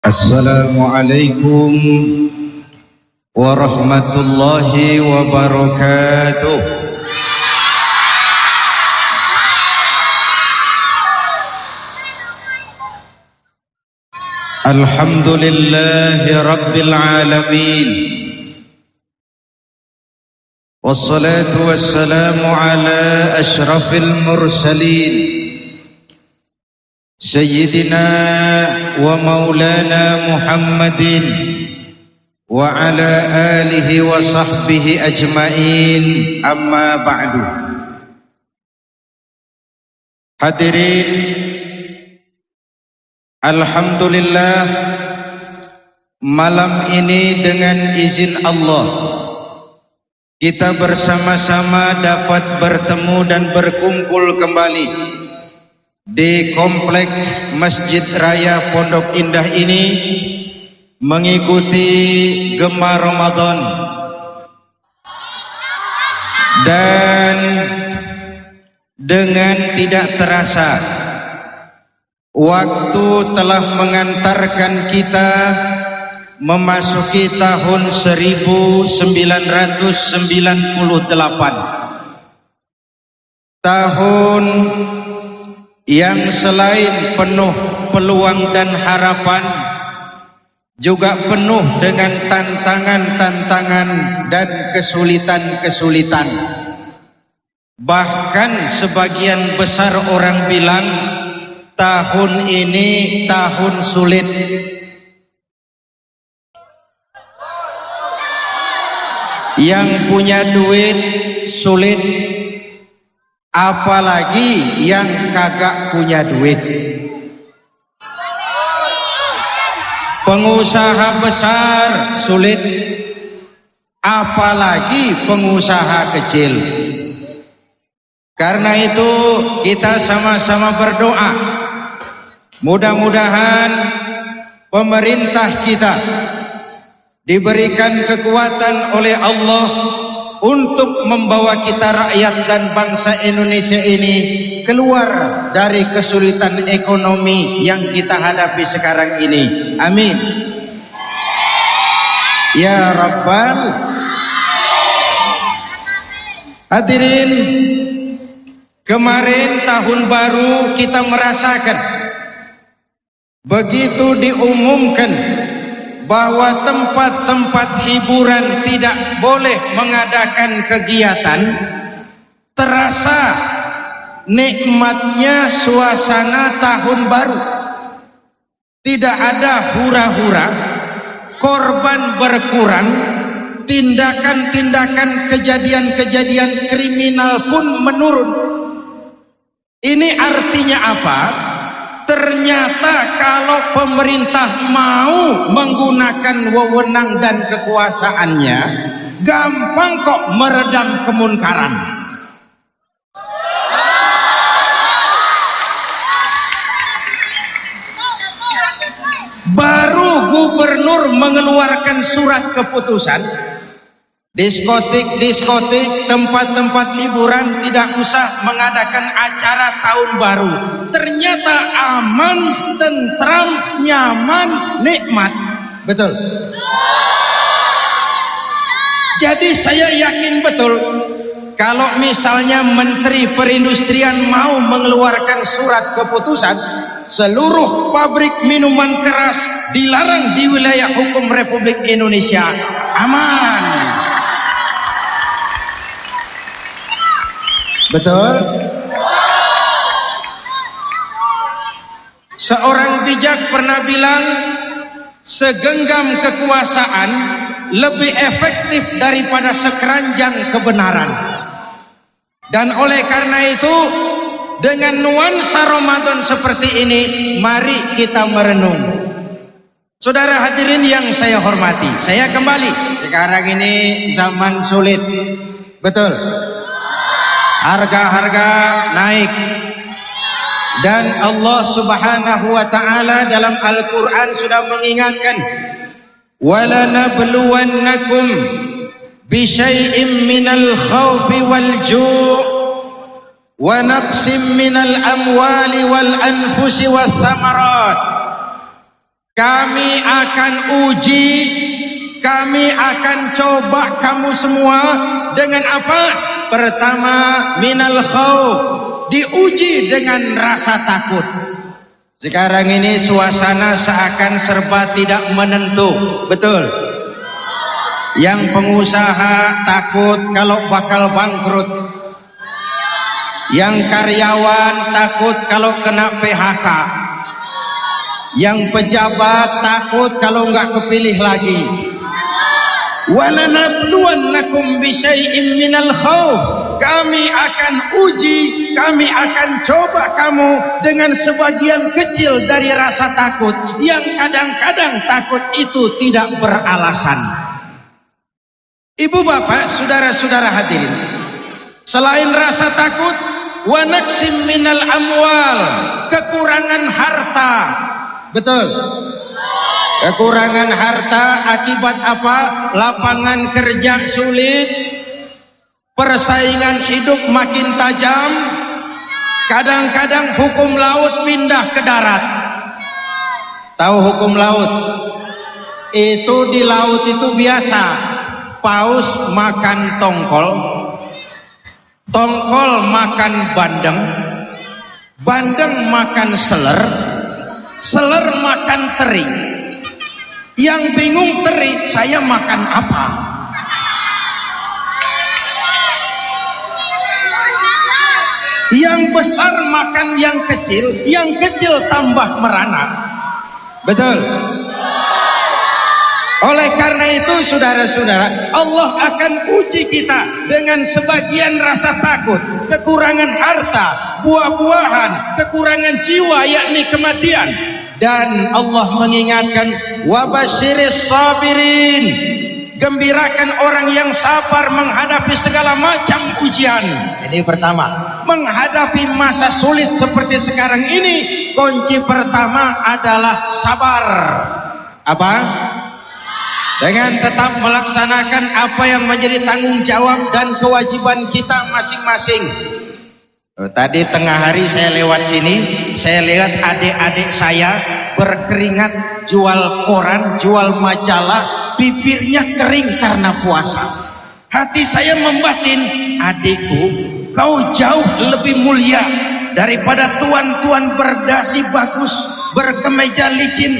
Assalamualaikum warahmatullahi wabarakatuh. Alhamdulillahi rabbil alamin. Wassalatu wassalamu ala ashrafil mursalin Sayyidina wa maulana Muhammadin wa ala alihi wa sahbihi ajma'in, amma ba'du. Hadirin, alhamdulillah, malam ini dengan izin Allah kita bersama-sama dapat bertemu dan berkumpul kembali di komplek Masjid Raya Pondok Indah ini mengikuti Gema Ramadan, dan dengan tidak terasa waktu telah mengantarkan kita memasuki tahun 1998, tahun yang selain penuh peluang dan harapan, juga penuh dengan tantangan-tantangan dan kesulitan-kesulitan. Bahkan sebagian besar orang bilang tahun ini tahun sulit. Yang punya duit sulit, apalagi yang kagak punya duit. Pengusaha besar sulit, apalagi pengusaha kecil. Karena itu kita sama-sama berdoa, mudah-mudahan pemerintah kita diberikan kekuatan oleh Allah untuk membawa kita rakyat dan bangsa Indonesia ini keluar dari kesulitan ekonomi yang kita hadapi sekarang ini. Amin ya Rabbal. Hadirin, kemarin tahun baru kita merasakan begitu diumumkan bahwa tempat-tempat hiburan tidak boleh mengadakan kegiatan, terasa nikmatnya suasana tahun baru. Tidak ada hura-hura, korban berkurang, tindakan-tindakan kejadian-kejadian kriminal pun menurun. Ini artinya apa? Ternyata kalau pemerintah mau menggunakan wewenang dan kekuasaannya, gampang kok meredam kemunkaran. Baru gubernur mengeluarkan surat keputusan, diskotik, tempat-tempat hiburan tidak usah mengadakan acara tahun baru. Ternyata aman, tentram, nyaman, nikmat. Betul. Jadi saya yakin betul kalau misalnya Menteri Perindustrian mau mengeluarkan surat keputusan, seluruh pabrik minuman keras dilarang di wilayah hukum Republik Indonesia. Aman. Betul. Seorang bijak pernah bilang, segenggam kekuasaan lebih efektif daripada sekeranjang kebenaran. Dan oleh karena itu, dengan nuansa Ramadan seperti ini, mari kita merenung. Saudara hadirin yang saya hormati, saya kembali. Sekarang ini zaman sulit. Betul. Harga-harga naik, dan Allah Subhanahu wa ta'ala dalam Al-Quran sudah mengingatkan, وَلَنَبْلُوَنَّكُمْ بِشَيْءٍ مِّنَ الْخَوْفِ وَالْجُوعِ وَنَقْصٍ مِّنَ الْأَمْوَالِ وَالْأَنْفُسِ وَالثَّمَرَاتِ. kami akan uji, kami akan coba kamu semua dengan apa? Pertama, minal khauf, diuji dengan rasa takut. Sekarang ini suasana seakan serba tidak menentu, betul? Yang pengusaha takut kalau bakal bangkrut, yang karyawan takut kalau kena PHK, yang pejabat takut kalau nggak kepilih lagi. Walanabluwannakum bisyai'im minal khauf, kami akan uji, kami akan coba kamu dengan sebagian kecil dari rasa takut yang kadang-kadang takut itu tidak beralasan. Ibu bapak, saudara-saudara hadirin, selain rasa takut, wa naqsim minal amwal, kekurangan harta, betul? Kekurangan harta akibat apa? Lapangan kerja sulit, persaingan hidup makin tajam, kadang-kadang hukum laut pindah ke darat. Tahu hukum laut? Itu di laut itu biasa, paus makan tongkol, tongkol makan bandeng, bandeng makan seler, seler makan teri. Yang bingung teri, saya makan apa? Yang besar makan yang kecil tambah merana. Betul? Oleh karena itu saudara-saudara, Allah akan uji kita dengan sebagian rasa takut, kekurangan harta, buah-buahan, kekurangan jiwa yakni kematian. Dan Allah mengingatkan, wabasyiris sabirin, gembirakan orang yang sabar menghadapi segala macam ujian. Ini pertama, menghadapi masa sulit seperti sekarang ini, kunci pertama adalah sabar. Apa? Dengan tetap melaksanakan apa yang menjadi tanggung jawab dan kewajiban kita masing-masing. Tadi tengah hari saya lewat sini, saya lihat adik-adik saya berkeringat jual koran, jual majalah, bibirnya kering karena puasa. Hati saya membatin, adikku, kau jauh lebih mulia daripada tuan-tuan berdasi bagus, berkemeja licin.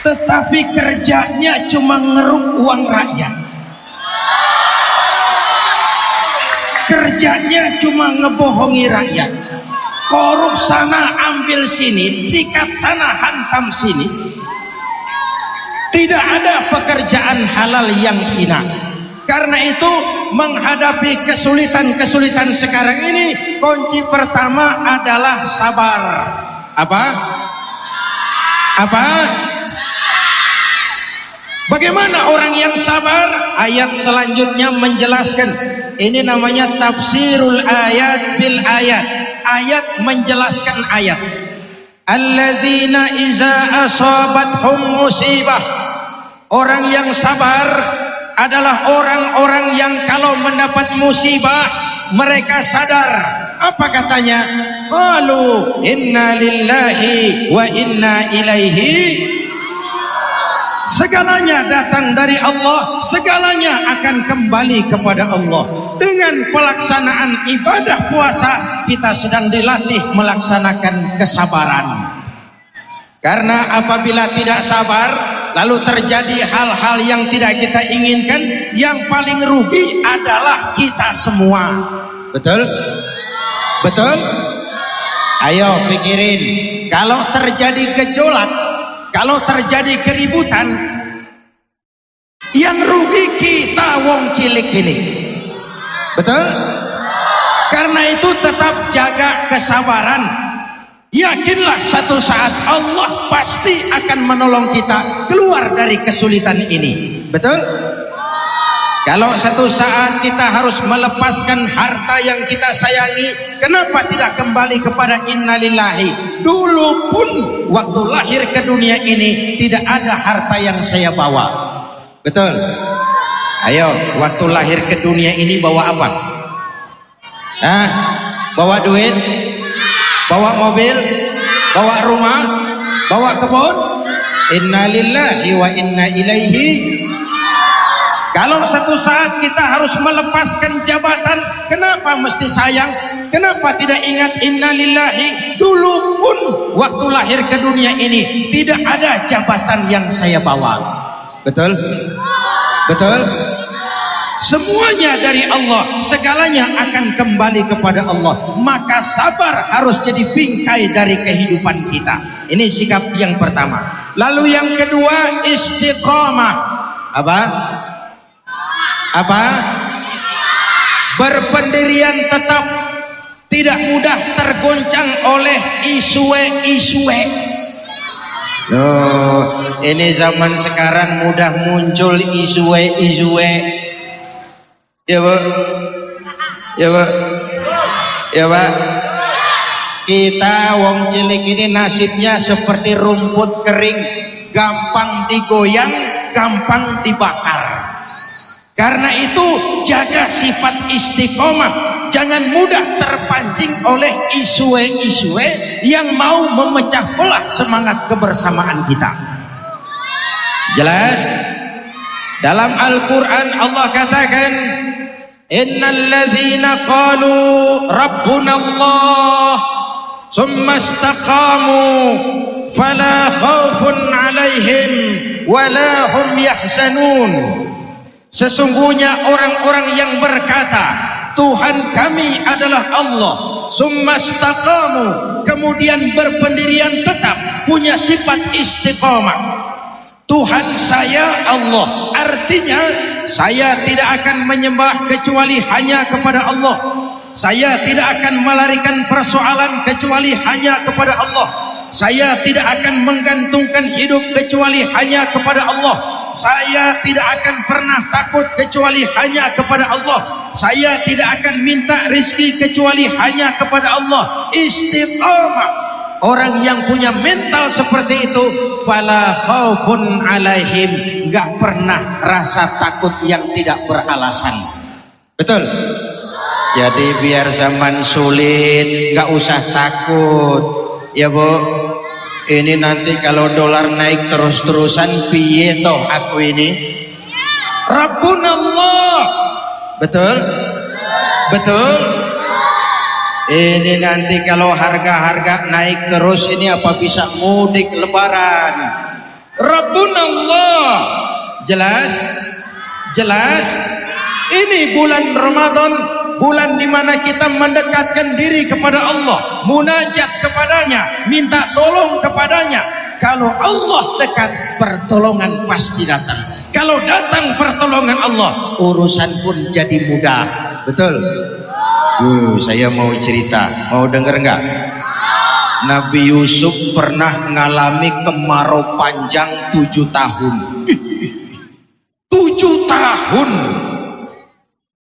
Tetapi kerjanya cuma ngeruk uang rakyat. Kerjanya cuma ngebohongi rakyat, korup sana ambil sini, sikat sana hantam sini. Tidak ada pekerjaan halal yang hina. Karena itu menghadapi kesulitan-kesulitan sekarang ini, kunci pertama adalah sabar. Apa? Apa? Bagaimana orang yang sabar? Ayat selanjutnya menjelaskan. Ini namanya tafsirul ayat bil ayat. Ayat menjelaskan ayat. Alladzina iza asabathum musibah. Orang yang sabar adalah orang-orang yang kalau mendapat musibah mereka sadar. Apa katanya? Qalu inna lillahi wa inna ilaihi. Segalanya datang dari Allah, segalanya akan kembali kepada Allah. Dengan pelaksanaan ibadah puasa, kita sedang dilatih melaksanakan kesabaran. Karena apabila tidak sabar, lalu terjadi hal-hal yang tidak kita inginkan, yang paling rugi adalah kita semua. Betul? Betul? Ayo pikirin, kalau terjadi gejolak, kalau terjadi keributan, yang rugi kita wong cilik ini. Betul? Karena itu tetap jaga kesabaran. Yakinlah satu saat Allah pasti akan menolong kita keluar dari kesulitan ini. Betul? Kalau satu saat kita harus melepaskan harta yang kita sayangi, kenapa tidak kembali kepada innalillahi? Dulu pun waktu lahir ke dunia ini tidak ada harta yang saya bawa. Betul? Ayo, waktu lahir ke dunia ini bawa apa? Bawa duit? bawa mobil, bawa rumah, bawa kebun. Inna lillahi wa inna ilaihi. Kalau satu saat kita harus melepaskan jabatan, kenapa mesti sayang? Kenapa tidak ingat inna lillahi? Dulu pun waktu lahir ke dunia ini tidak ada jabatan yang saya bawa. Betul? Betul? Semuanya dari Allah, segalanya akan kembali kepada Allah. Maka sabar harus jadi bingkai dari kehidupan kita. Ini sikap yang pertama. Lalu yang kedua, istiqamah. Apa? Apa? Berpendirian tetap, tidak mudah tergoncang oleh isue-isue. Loh, ini zaman sekarang mudah muncul isue-isue. Ya Bu, ya Bu, ya Pak. Kita wong cilik ini nasibnya seperti rumput kering, gampang digoyang, gampang dibakar. Karena itu jaga sifat istiqomah, jangan mudah terpancing oleh isue-isue yang mau memecah belah semangat kebersamaan kita. Jelas? Dalam Al-Quran Allah katakan, innal ladzina qalu rabbuna Allah summa istaqamu fala khaufun alaihim wala hum yahzanun. Sesungguhnya orang-orang yang berkata Tuhan kami adalah Allah, summa istaqamu, kemudian berpendirian tetap, punya sifat istiqamah. Tuhan saya Allah, artinya saya tidak akan menyembah kecuali hanya kepada Allah. Saya tidak akan melarikan persoalan kecuali hanya kepada Allah. Saya tidak akan menggantungkan hidup kecuali hanya kepada Allah. Saya tidak akan pernah takut kecuali hanya kepada Allah. Saya tidak akan minta rezeki kecuali hanya kepada Allah. Istiqamah. Orang yang punya mental seperti itu, fala khaufun alaihim, enggak pernah rasa takut yang tidak beralasan. Betul? Jadi biar zaman sulit enggak usah takut. Ya Bu, ini nanti kalau dolar naik terus-terusan piye toh aku ini? Rabbunallah. Betul? Betul? Ini nanti kalau harga-harga naik terus, ini apa bisa mudik lebaran? Rabbunallah. Jelas? Jelas? Ini bulan Ramadan, bulan dimana kita mendekatkan diri kepada Allah, munajat kepadanya, minta tolong kepadanya. Kalau Allah dekat, pertolongan pasti datang. Kalau datang pertolongan Allah, urusan pun jadi mudah. Betul? Saya mau cerita, mau denger nggak? Nabi Yusuf pernah mengalami kemarau panjang 7 tahun. 7 tahun.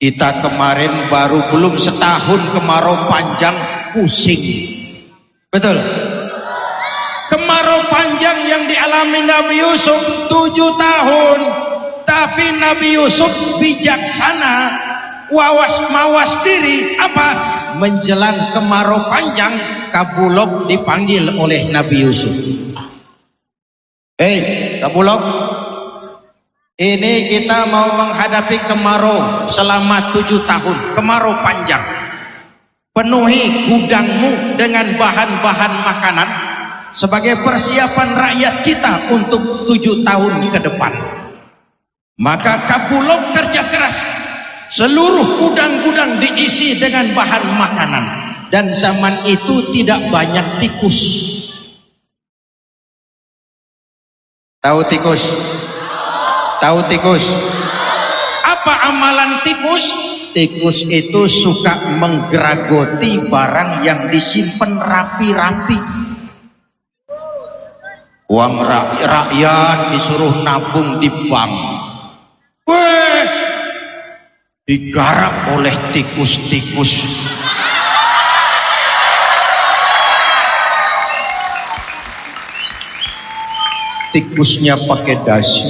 Kita kemarin baru belum setahun kemarau panjang, pusing. Betul? Kemarau panjang yang dialami Nabi Yusuf 7 tahun. Tapi Nabi Yusuf bijaksana, mawas diri. Apa? Menjelang kemarau panjang, Kabulok dipanggil oleh Nabi Yusuf. Kabulok, ini kita mau menghadapi kemarau selama 7 tahun, kemarau panjang. Penuhi gudangmu dengan bahan-bahan makanan sebagai persiapan rakyat kita untuk 7 tahun ke depan. Maka Kabulok kerja keras, seluruh gudang-gudang diisi dengan bahan makanan, dan zaman itu tidak banyak tikus. Tahu tikus? Tahu tikus? Apa amalan tikus? Tikus itu suka menggeragoti barang yang disimpan rapi-rapi. Uang rakyat disuruh nabung di bank. Digarap oleh tikus-tikus. Tikusnya pakai dasi.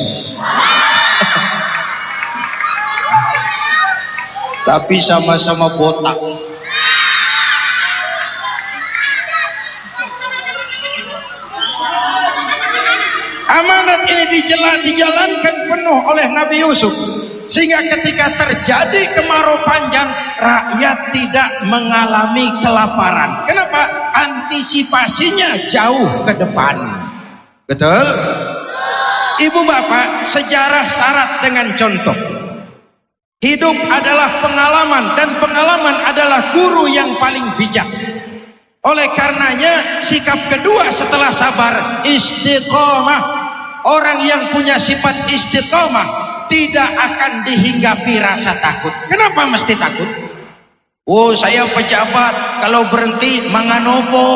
Tapi sama-sama botak. Amanat ini dijalankan penuh oleh Nabi Yusuf, sehingga ketika terjadi kemarau panjang, rakyat tidak mengalami kelaparan. Kenapa? Antisipasinya jauh ke depan. Betul? Ibu bapak, sejarah syarat dengan contoh. Hidup adalah pengalaman, dan pengalaman adalah guru yang paling bijak. Oleh karenanya, sikap kedua setelah sabar, istiqomah. Orang yang punya sifat istiqomah tidak akan dihinggapi rasa takut. Kenapa mesti takut? Oh, saya pejabat, kalau berhenti manganopo.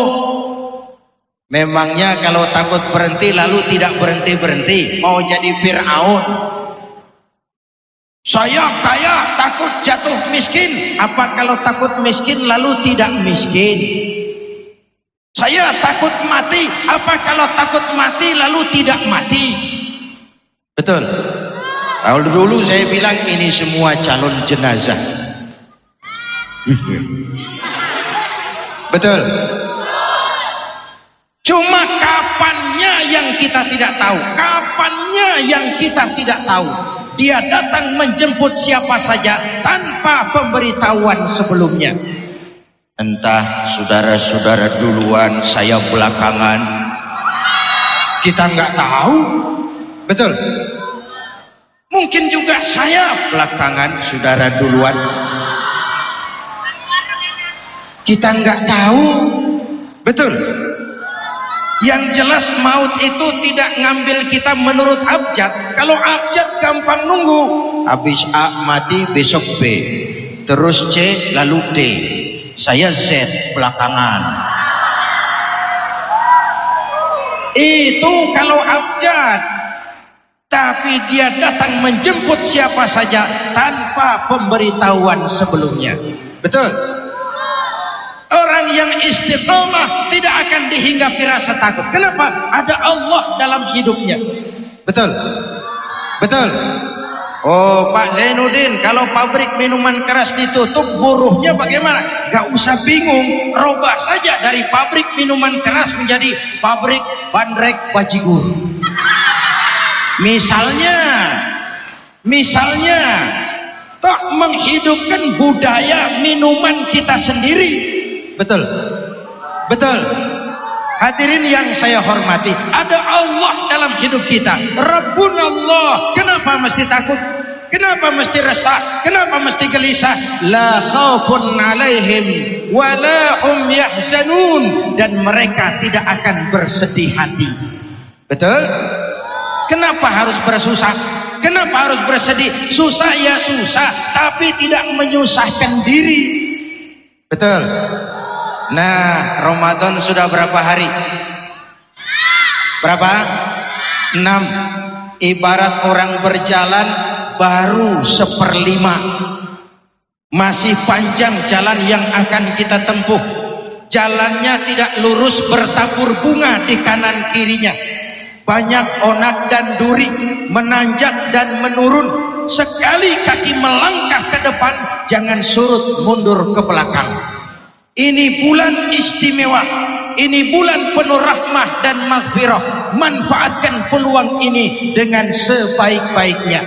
Memangnya kalau takut berhenti lalu tidak berhenti-berhenti, mau jadi Fir'aun? Saya kaya takut jatuh miskin. Apa kalau takut miskin lalu tidak miskin? Saya takut mati. Apa kalau takut mati lalu tidak mati? Betul. Kalau dulu saya bilang ini semua calon jenazah. Betul. Cuma kapannya yang kita tidak tahu. Kapannya yang kita tidak tahu. Dia datang menjemput siapa saja tanpa pemberitahuan sebelumnya. Entah saudara-saudara duluan, saya belakangan. Kita nggak tahu. Betul. Mungkin juga saya belakangan, saudara duluan. Kita nggak tahu. Betul. Yang jelas maut itu tidak ngambil kita menurut abjad. Kalau abjad gampang nunggu. Habis A mati, besok B. Terus C, lalu D. Saya Z belakangan. Itu kalau abjad. Tapi dia datang menjemput siapa saja tanpa pemberitahuan sebelumnya. Betul. Orang yang istiqomah tidak akan dihinggapi rasa takut. Kenapa? Ada Allah dalam hidupnya. Betul. Betul. Oh, Pak Zainuddin, kalau pabrik minuman keras ditutup, buruhnya bagaimana? Gak usah bingung, robah saja dari pabrik minuman keras menjadi pabrik bandrek bajigur. Misalnya, tak menghidupkan budaya minuman kita sendiri. Betul. Betul. Hadirin yang saya hormati, ada Allah dalam hidup kita. Rabbunallah. Kenapa mesti takut? Kenapa mesti resah? Kenapa mesti gelisah? La khaufun alaihim wa la hum yahzanun. Dan mereka tidak akan bersedih hati. Betul? Kenapa harus bersusah? Kenapa harus bersedih? Susah ya susah, tapi tidak menyusahkan diri. Betul? Nah, Ramadan sudah berapa hari? Berapa? 6. Ibarat orang berjalan baru 1/5. Masih panjang jalan yang akan kita tempuh. Jalannya tidak lurus, bertabur bunga di kanan kirinya. Banyak onak dan duri, menanjak dan menurun. Sekali kaki melangkah ke depan, jangan surut mundur ke belakang. Ini bulan istimewa, ini bulan penuh rahmah dan maghfirah. Manfaatkan peluang ini dengan sebaik-baiknya.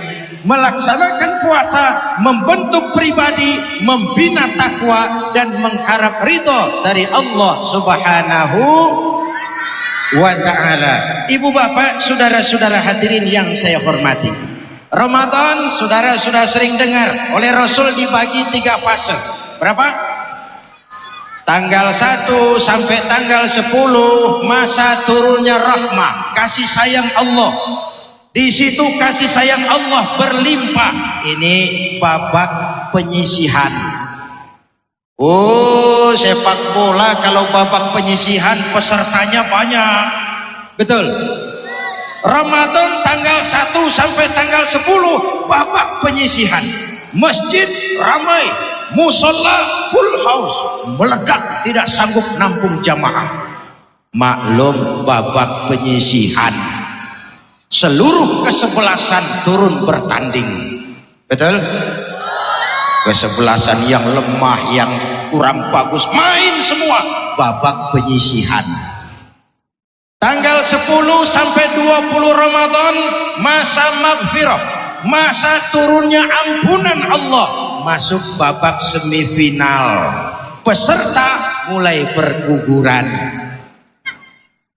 Melaksanakan puasa, membentuk pribadi, membina takwa, dan mengharap ridho dari Allah Subhanahu wa ta'ala. Ibu bapak, saudara-saudara hadirin yang saya hormati, Ramadan saudara sudah sering dengar oleh Rasul dibagi 3 fase. Berapa? Tanggal 1 sampai tanggal 10 masa turunnya rahmah, kasih sayang Allah. Di situ kasih sayang Allah berlimpah. Ini babak penyisihan. Oh, sepak bola kalau babak penyisihan pesertanya banyak. Betul. Ramadan tanggal 1 sampai tanggal 10 babak penyisihan. Masjid ramai, musola full house, meledak, tidak sanggup nampung jamaah. Maklum babak penyisihan, seluruh kesebelasan turun bertanding. Betul? Kesebelasan yang lemah, yang kurang bagus, main semua babak penyisihan. Tanggal 10 sampai 20 Ramadan masa maghfirah, masa turunnya ampunan Allah, masuk babak semifinal. Peserta mulai berguguran.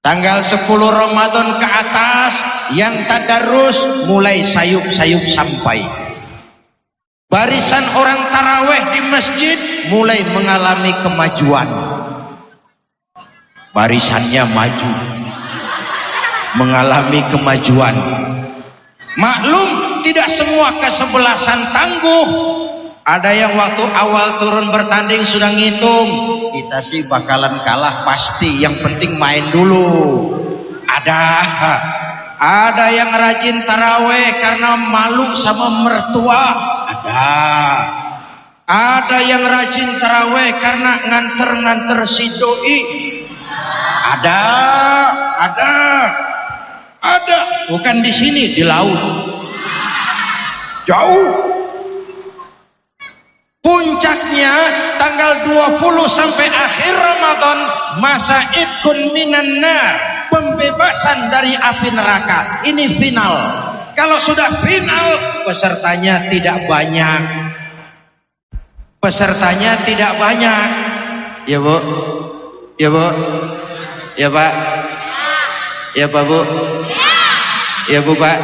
Tanggal 10 Ramadan ke atas yang tadarus mulai sayup-sayup sampai. Barisan orang taraweh di masjid mulai mengalami kemajuan. Barisannya maju, mengalami kemajuan. Maklum tidak semua kesebelasan tangguh. Ada yang waktu awal turun bertanding sudah ngitung, kita sih bakalan kalah pasti, yang penting main dulu. Ada yang rajin taraweh karena malu sama mertua. Ada yang rajin taraweh karena nganter-nganter si doi. Ada, bukan di sini, di laut. Jauh. Puncaknya tanggal 20 sampai akhir Ramadan masa idkun minan nar, pembebasan dari api neraka. Ini final. Kalau sudah final, pesertanya tidak banyak. Pesertanya tidak banyak. Ya Bu, ya Bu, ya Pak, ya Pak Bu, ya Bu Pak.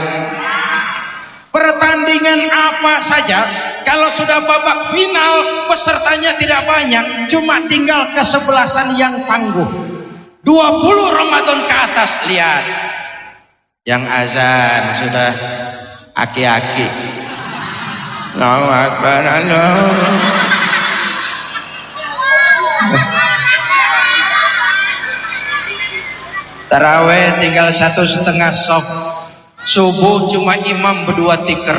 Pertandingan apa saja, kalau sudah babak final pesertanya tidak banyak, cuma tinggal kesebelasan yang tangguh. 20 Ramadan ke atas, lihat yang azan sudah aki-aki. Allahu Akbar, taraweh tinggal 1,5 sof. Subuh cuma imam berdua tikar.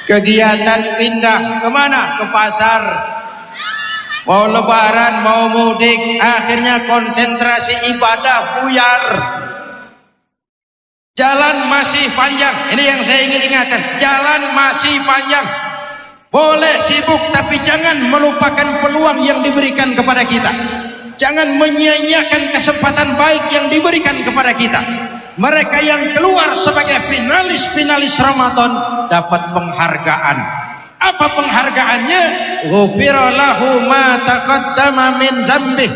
Kegiatan pindah kemana? Ke pasar. Mau lebaran, mau mudik, akhirnya konsentrasi ibadah buyar. Jalan masih panjang. Ini yang saya ingin ingatkan, jalan masih panjang. Boleh sibuk, tapi jangan melupakan peluang yang diberikan kepada kita. Jangan menyia-nyiakan kesempatan baik yang diberikan kepada kita. Mereka yang keluar sebagai finalis Ramadan dapat penghargaan. Apa penghargaannya? Ghufira lahu ma taqaddama min dzambih.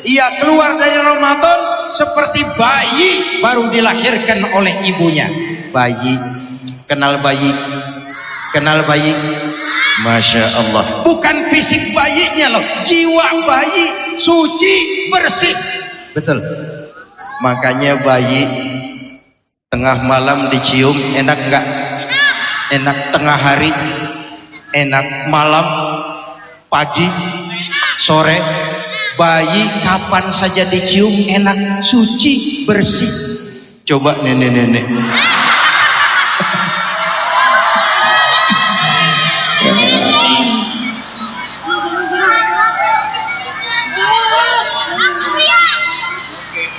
Ia keluar dari Ramadan seperti bayi baru dilahirkan oleh ibunya. Bayi, kenal bayi, kenal bayi. Masya Allah, bukan fisik bayinya loh, jiwa bayi suci bersih. Betul. Makanya bayi tengah malam dicium enak enggak? Enak. Tengah hari enak, malam, pagi, sore, bayi kapan saja dicium enak, suci bersih. Coba nenek-nenek.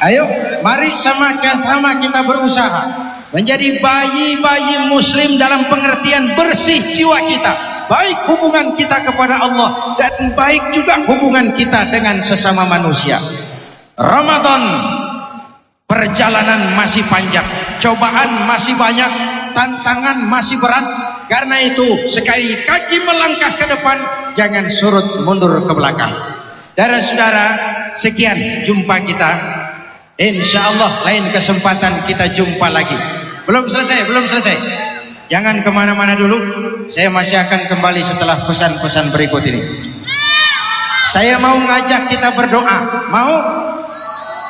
Ayo, mari sama-sama kita berusaha menjadi bayi-bayi muslim dalam pengertian bersih jiwa kita, baik hubungan kita kepada Allah dan baik juga hubungan kita dengan sesama manusia. Ramadan, perjalanan masih panjang, cobaan masih banyak, tantangan masih berat. Karena itu sekali kaki melangkah ke depan, jangan surut mundur ke belakang. Saudara-saudara, sekian jumpa kita. Insya Allah lain kesempatan kita jumpa lagi. Belum selesai. Jangan kemana-mana dulu. Saya masih akan kembali setelah pesan-pesan berikut ini. Saya mau ngajak kita berdoa. Mau?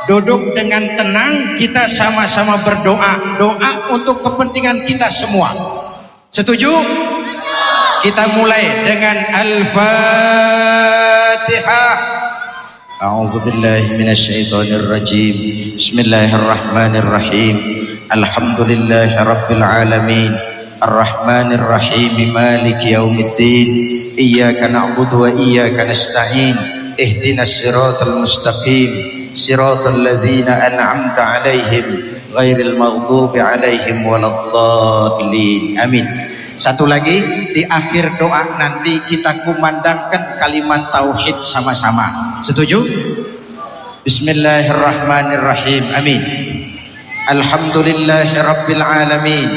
Duduk dengan tenang, kita sama-sama berdoa. Doa untuk kepentingan kita semua. Setuju? Kita mulai dengan Al-Fatihah. أعوذ بالله من الشيطان الرجيم بسم الله الرحمن الرحيم الحمد لله رب العالمين الرحمن الرحيم مالك يوم الدين إياك نعبد وإياك نستعين اهدنا الصراط المستقيم صراط الذين أنعمت عليهم غير المغضوب عليهم ولا الضالين آمين. Satu lagi, di akhir doa nanti kita kumandangkan kalimat tauhid sama-sama. Setuju? Bismillahirrahmanirrahim. Amin. Alhamdulillahi rabbil alamin.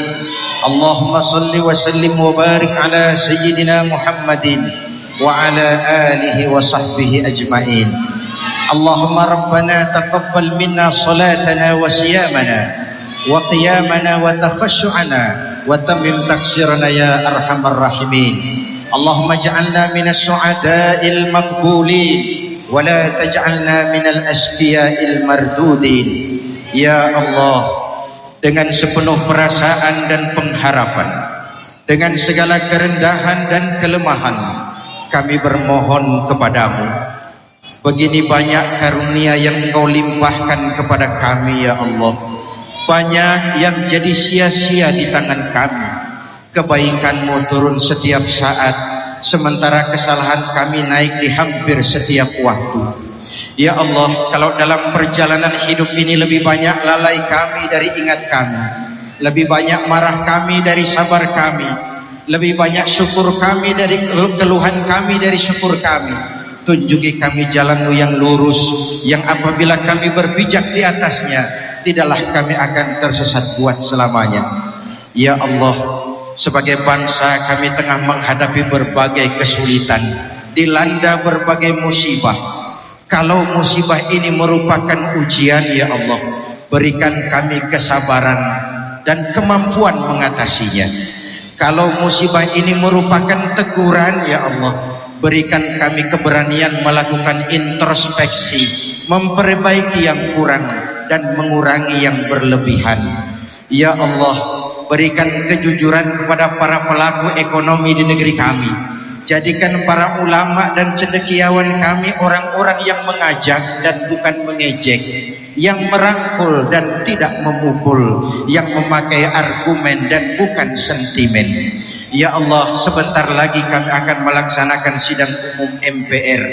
Allahumma salli wa sallim wa barik ala sayyidina Muhammadin wa ala alihi wa sahbihi ajma'in. Allahumma rabbana taqabbal minna salatana wa siyamana wa qiyamana wa takhashu'ana wa tammim taksirana ya arhamar rahimin. Allahumma ja'alna minas su'ada'il maqbulin wa la taj'alna minal asqiya'il mardudin. Ya Allah, dengan sepenuh perasaan dan pengharapan, dengan segala kerendahan dan kelemahan, kami bermohon kepadamu. Begini banyak karunia yang Engkau limpahkan kepada kami ya Allah. Banyak yang jadi sia-sia di tangan kami. Kebaikan-Mu turun setiap saat, sementara kesalahan kami naik di hampir setiap waktu. Ya Allah, kalau dalam perjalanan hidup ini lebih banyak lalai kami dari ingat kami, lebih banyak marah kami dari sabar kami, lebih banyak syukur kami dari keluhan kami dari syukur kami. Tunjuki kami jalan-Mu yang lurus, yang apabila kami berpijak di atasnya, tidaklah kami akan tersesat buat selamanya. Ya Allah, sebagai bangsa kami tengah menghadapi berbagai kesulitan, dilanda berbagai musibah. Kalau musibah ini merupakan ujian ya Allah, berikan kami kesabaran dan kemampuan mengatasinya. Kalau musibah ini merupakan teguran ya Allah, berikan kami keberanian melakukan introspeksi, memperbaiki yang kurang dan mengurangi yang berlebihan. Ya Allah, berikan kejujuran kepada para pelaku ekonomi di negeri kami. Jadikan para ulama dan cendekiawan kami orang-orang yang mengajak dan bukan mengejek, yang merangkul dan tidak memukul, yang memakai argumen dan bukan sentimen. Ya Allah, sebentar lagi kami akan melaksanakan sidang umum MPR.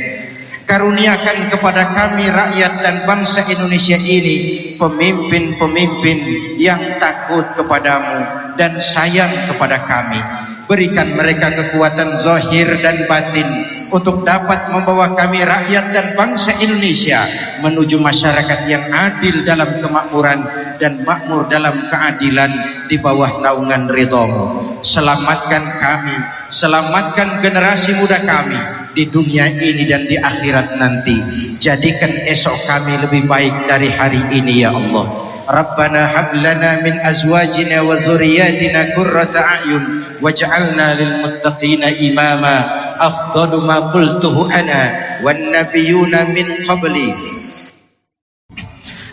Karuniakan kepada kami rakyat dan bangsa Indonesia ini pemimpin-pemimpin yang takut kepadamu dan sayang kepada kami. Berikan mereka kekuatan zahir dan batin untuk dapat membawa kami rakyat dan bangsa Indonesia menuju masyarakat yang adil dalam kemakmuran dan makmur dalam keadilan di bawah naungan ridha-Mu. Selamatkan kami, selamatkan generasi muda kami di dunia ini dan di akhirat nanti. Jadikan esok kami lebih baik dari hari ini ya Allah. Rabbana hab lana min azwajina wa dzurriyyatina qurrata a'yun waj'alna lil muttaqina imama. Afdalu ma qultuhu ana wan nabiyyuna min qabli.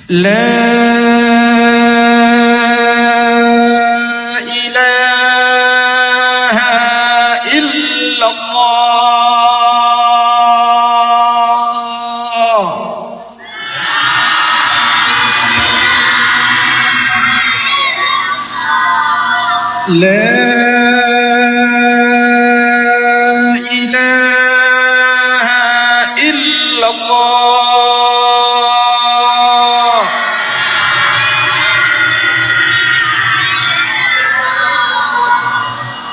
La ilaha illallah. La ilaha illallah.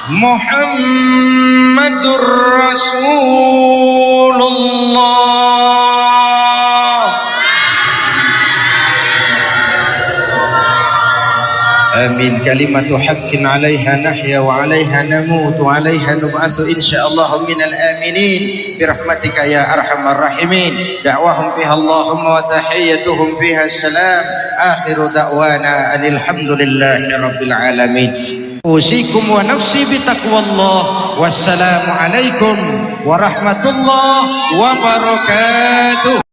Muhammadur Rasulullah. Amin. Kalimatu haqqin 'alaiha nahya wa 'alaiha namut wa 'alaiha nub'atsu insyaallah minal aminin birahmatika ya arhamar rahimin. Da'wahum fiha Allahumma wa tahiyyatuhum fiha salam. Akhiru da'wana alhamdulillahi rabbil alamin. Usikum wa nafsi bitaqwallah. Wassalamu alaikum warahmatullahi wabarakatuh.